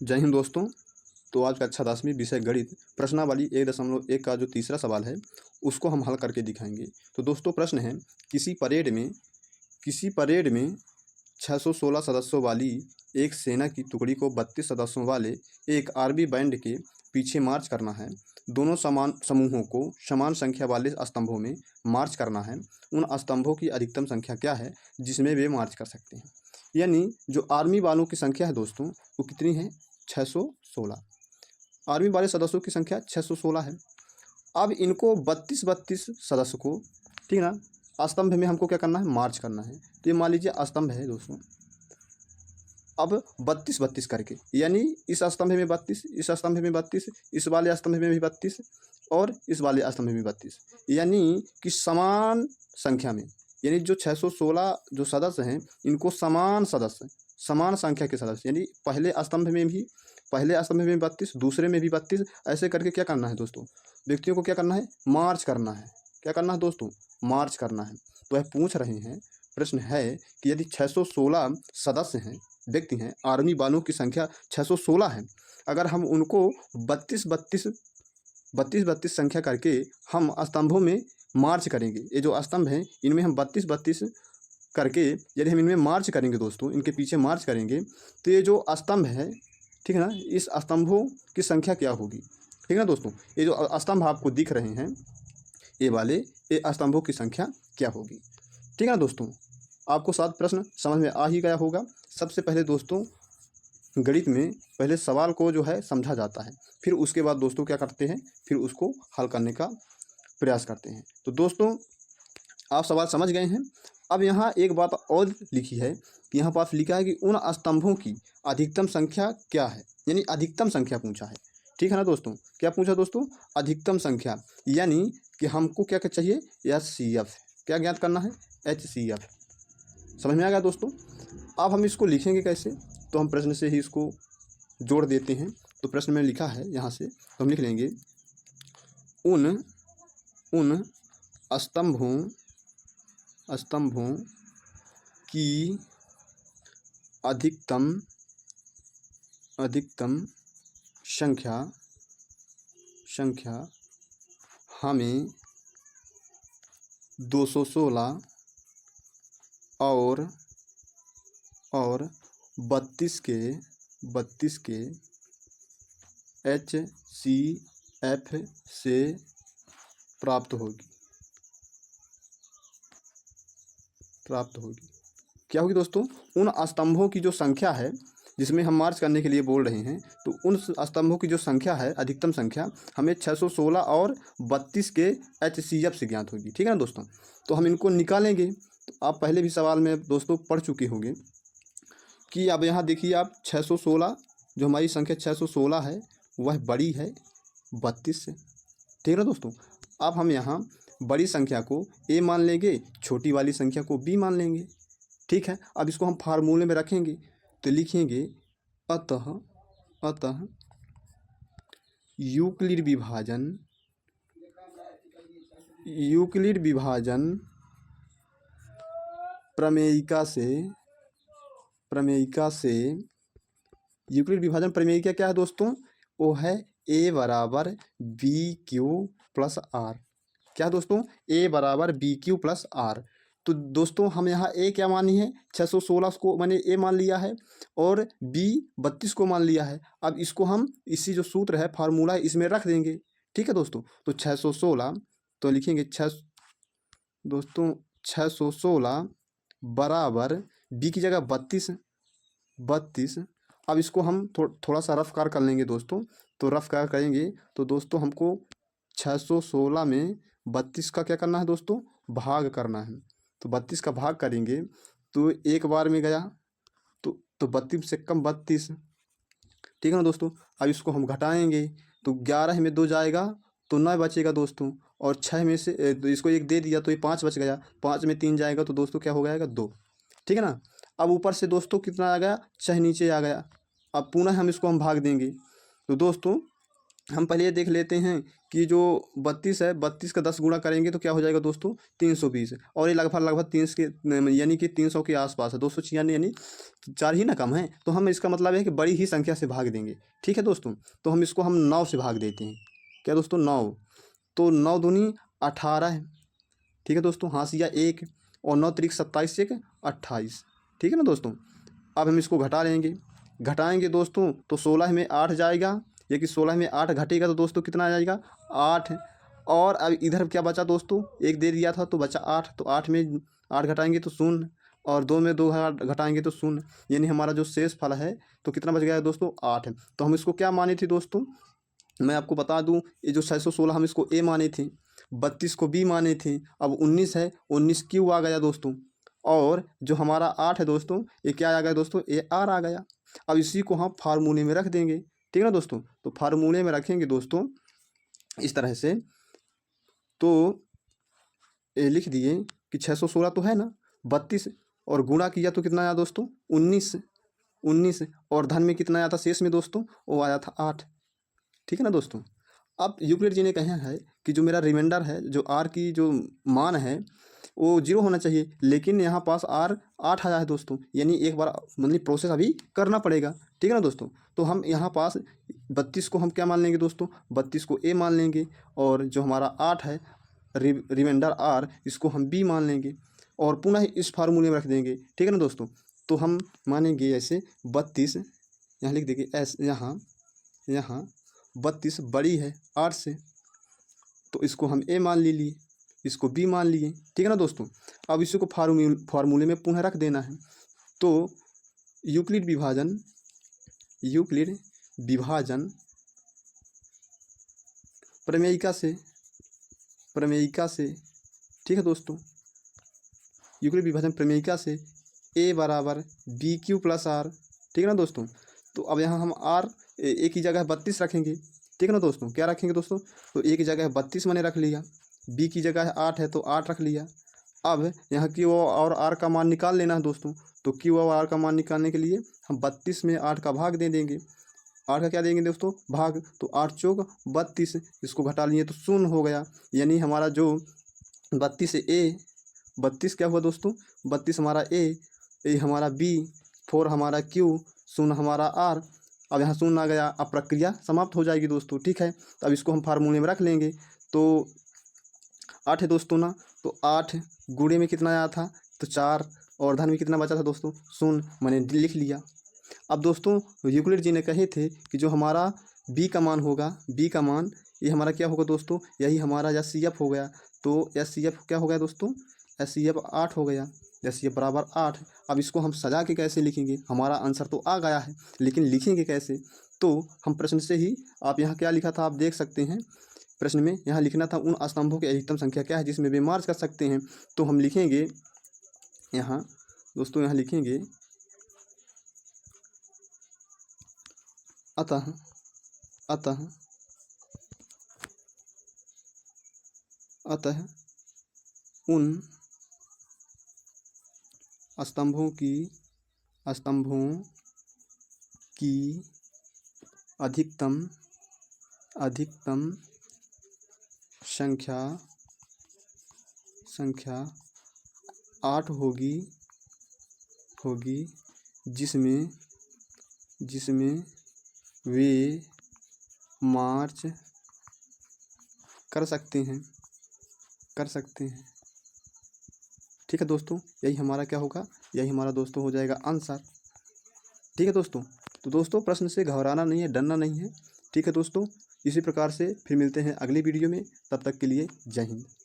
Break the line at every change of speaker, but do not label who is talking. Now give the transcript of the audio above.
जय हिंद दोस्तों। तो आज का 10वीं विषय गणित प्रश्नावली 1.1 का जो तीसरा सवाल है उसको हम हल करके दिखाएंगे। तो दोस्तों प्रश्न है, किसी परेड में 616 सदस्यों वाली एक सेना की टुकड़ी को 32 सदस्यों वाले एक आर्मी बैंड के पीछे मार्च करना है। दोनों समान समूहों को समान संख्या वाले स्तंभों में मार्च करना है। उन स्तंभों की अधिकतम संख्या क्या है जिसमें वे मार्च कर सकते हैं। यानी जो आर्मी वालों की संख्या है दोस्तों वो कितनी है, 616। आर्मी वाले सदस्यों की संख्या 616 है। अब इनको 32 सदस्य को, ठीक है ना, स्तंभ में हमको क्या करना है, मार्च करना है। तो ये मान लीजिए स्तंभ है दोस्तों। अब 32 करके, यानी इस स्तंभ में 32, इस स्तंभ में 32, इस वाले स्तंभ में भी 32 और इस वाले स्तंभ में भी 32, यानी कि समान संख्या में, यानी जो 616 जो सदस्य हैं इनको समान संख्या के सदस्य, यानी पहले स्तंभ में 32, दूसरे में भी 32, ऐसे करके क्या करना है दोस्तों, व्यक्तियों को क्या करना है, मार्च करना है। क्या करना है दोस्तों, मार्च करना है। तो वह पूछ रहे हैं, प्रश्न है कि यदि 616 सदस्य हैं, व्यक्ति हैं, आर्मी वालों की संख्या 616 है, अगर हम उनको 32 संख्या करके हम स्तंभों में मार्च करेंगे, ये जो स्तंभ हैं इनमें हम 32 करके यदि हम इनमें मार्च करेंगे दोस्तों, इनके पीछे मार्च करेंगे, तो ये जो स्तंभ है, ठीक है ना, इस स्तंभों की संख्या क्या होगी। ठीक है ना दोस्तों, ये जो स्तंभ आपको दिख रहे हैं ये स्तंभों की संख्या क्या होगी। ठीक है ना दोस्तों, आपको 7 प्रश्न समझ में आ ही गया होगा। सबसे पहले दोस्तों गणित में पहले सवाल को जो है समझा जाता है, फिर उसके बाद दोस्तों क्या करते हैं, फिर उसको हल करने का प्रयास करते हैं। तो दोस्तों आप सवाल समझ गए हैं। अब यहाँ एक बात और लिखी है कि यहाँ पास लिखा है कि उन स्तंभों की अधिकतम संख्या क्या है, यानी अधिकतम संख्या पूछा है। ठीक है ना दोस्तों, क्या पूछा दोस्तों, अधिकतम संख्या, यानी कि हमको क्या क्या चाहिए, HCF, क्या ज्ञात करना है, HCF। समझ में आ गया दोस्तों। अब हम इसको लिखेंगे कैसे, तो हम प्रश्न से ही इसको जोड़ देते हैं। तो प्रश्न में लिखा है यहाँ से, तो हम लिख लेंगे उन स्तंभों की अधिकतम संख्या हमें 216 और 32 के HCF से प्राप्त होगी। क्या होगी दोस्तों, उन स्तंभों की जो संख्या है जिसमें हम मार्च करने के लिए बोल रहे हैं, तो उन स्तंभों की जो संख्या है, अधिकतम संख्या हमें 616 और 32 के HCF से ज्ञात होगी। ठीक है ना दोस्तों, तो हम इनको निकालेंगे। तो आप पहले भी सवाल में दोस्तों पढ़ चुके होंगे कि अब यहाँ देखिए आप 616, जो हमारी संख्या 616 है वह बड़ी है 32 से। ठीक है ना दोस्तों, अब हम यहाँ बड़ी संख्या को A मान लेंगे, छोटी वाली संख्या को B मान लेंगे। ठीक है, अब इसको हम फार्मूले में रखेंगे तो लिखेंगे अतः यूक्लिड विभाजन प्रमेयिका यूक्लिड विभाजन प्रमेयिका क्या है दोस्तों, वो है A बराबर BQ प्लस R। क्या दोस्तों, A बराबर BQ प्लस R। तो दोस्तों हम यहाँ A क्या मानी है, 616 को मैंने A मान लिया है और B 32 को मान लिया है। अब इसको हम इसी जो सूत्र है, फार्मूला है, इसमें रख देंगे। ठीक है दोस्तों, तो 616 तो लिखेंगे 616 बराबर B की जगह 32। अब इसको हम थोड़ा सा रफ कार कर लेंगे दोस्तों। तो रफ कार करेंगे तो दोस्तों हमको 616 में 32 का क्या करना है दोस्तों, भाग करना है। तो 32 का भाग करेंगे तो एक बार में गया तो 32 से कम 32। ठीक है ना दोस्तों, अब इसको हम घटाएंगे तो 11 में 2 जाएगा तो 9 बचेगा दोस्तों, और 6 में से तो इसको 1 दे दिया तो ये 5 बच गया, 5 में 3 जाएगा तो दोस्तों क्या हो जाएगा, 2। ठीक है ना, अब ऊपर से दोस्तों कितना आ गया, 6 नीचे आ गया। अब पुनः हम इसको भाग देंगे। तो दोस्तों हम पहले ये देख लेते हैं कि जो 32 है, 32 का 10 गुणा करेंगे तो क्या हो जाएगा दोस्तों 320, और ये लगभग 300 के यानी कि 300 के आसपास है, 296 यानी 4 ही ना कम है। तो हम इसका मतलब है कि बड़ी ही संख्या से भाग देंगे। ठीक है दोस्तों, तो हम इसको 9 से भाग देते हैं। क्या दोस्तों 9, तो 9 दूनी 18 है। ठीक है दोस्तों, हाशिया 1 और 9 त्रिक 27 1 28। ठीक है ना दोस्तों। अब हम इसको घटा लेंगे, घटाएंगे दोस्तों तो 16 में 8 जाएगा, ये कि 16 में 8 घटेगा तो दोस्तों कितना आ जाएगा 8। और अब इधर क्या बचा दोस्तों, 1 दे दिया था तो बचा 8, तो 8 में 8 घटाएंगे तो 0, और 2 में 2 घटाएंगे तो 0, यानी हमारा जो शेष फल है तो कितना बच गया दोस्तों 8। तो हम इसको क्या माने थे दोस्तों, मैं आपको बता दूं, ये जो 616 हम इसको ए माने थे, 32 को बी माने थे, अब 19 है, 19 क्यू आ गया दोस्तों, और जो हमारा 8 है दोस्तों ये क्या आ गया दोस्तों, ए आर आ गया। अब इसी को हम फार्मूले में रख देंगे। ठीक है ना दोस्तों, तो फार्मूले में रखेंगे दोस्तों इस तरह से, तो ये लिख दिए कि 616 तो है ना, 32 और गुणा किया तो कितना आया दोस्तों 19 और धन में कितना आया था शेष में दोस्तों, वो आया था 8। ठीक है ना दोस्तों। अब यूक्लिड जी ने कहा है कि जो मेरा रिमाइंडर है, जो आर की जो मान है वो 0 होना चाहिए, लेकिन यहाँ पास आर 8 आया है दोस्तों, यानी एक बार मतलब प्रोसेस अभी करना पड़ेगा। ठीक है ना दोस्तों। तो हम यहाँ पास 32 को हम क्या मान लेंगे दोस्तों, 32 को ए मान लेंगे, और जो हमारा 8 है रिमाइंडर आर, इसको हम बी मान लेंगे, और पुनः इस फार्मूले में रख देंगे। ठीक है ना दोस्तों। तो हम मानेंगे ऐसे 32, यहाँ लिख देंगे ऐसे, यहाँ 32 बड़ी है 8 से, तो इसको हम ए मान लिए, इसको बी मान लिए। ठीक है ना दोस्तों। अब इसी को फार्मूले में पुनः रख देना है। तो यूक्लिड विभाजन प्रमेयिका से ठीक है दोस्तों, यूक्लिड विभाजन प्रमेयिका से ए बराबर बी क्यू प्लस आर। ठीक है ना दोस्तों। तो अब यहाँ हम आर ए की जगह 32 रखेंगे। ठीक है ना दोस्तों, क्या रखेंगे दोस्तों, तो ए की जगह 32 मैंने रख लिया, बी की जगह 8 है तो 8 रख लिया। अब यहाँ क्यू और आर का मान निकाल लेना है दोस्तों, तो क्यू और आर का मान निकालने के लिए हम 32 में 8 का भाग दे देंगे। 8 का क्या देंगे दोस्तों भाग, तो 8 चौक 32, इसको घटा लिए तो 0 हो गया, यानी हमारा जो 32 से ए, 32 क्या हुआ दोस्तों, 32 हमारा ए हमारा बी, 4 हमारा क्यू, 0 हमारा आर। अब यहाँ 0 आ गया, अब प्रक्रिया समाप्त हो जाएगी दोस्तों। ठीक है, तो अब इसको हम फार्मूले में रख लेंगे। तो 8 है दोस्तों ना, तो 8 गुणे में कितना आया था, तो 4, और धन में कितना बचा था दोस्तों 0, मैंने लिख लिया। अब दोस्तों यूक्लिड जी ने कहे थे कि जो हमारा बी का मान होगा, बी का मान ये हमारा क्या होगा दोस्तों, यही हमारा एचसीएफ हो गया। तो एचसीएफ क्या हो गया दोस्तों, एचसीएफ 8 हो गया, एचसीएफ बराबर 8। अब इसको हम सजा के कैसे लिखेंगे, हमारा आंसर तो आ गया है, लेकिन लिखेंगे कैसे, तो हम प्रश्न से ही, आप यहाँ क्या लिखा था आप देख सकते हैं प्रश्न में, यहाँ लिखना था उन स्तंभों की अधिकतम संख्या क्या है जिसमें वे मार्च कर सकते हैं। तो हम लिखेंगे यहाँ दोस्तों, यहाँ लिखेंगे अतः उन स्तंभों की अधिकतम संख्या 8 होगी जिसमें वे मार्च कर सकते हैं। ठीक है दोस्तों, यही हमारा क्या होगा, यही हमारा दोस्तों हो जाएगा आंसर। ठीक है दोस्तों। तो दोस्तों प्रश्न से घबराना नहीं है, डरना नहीं है। ठीक है दोस्तों, इसी प्रकार से फिर मिलते हैं अगली वीडियो में, तब तक के लिए जय हिंद।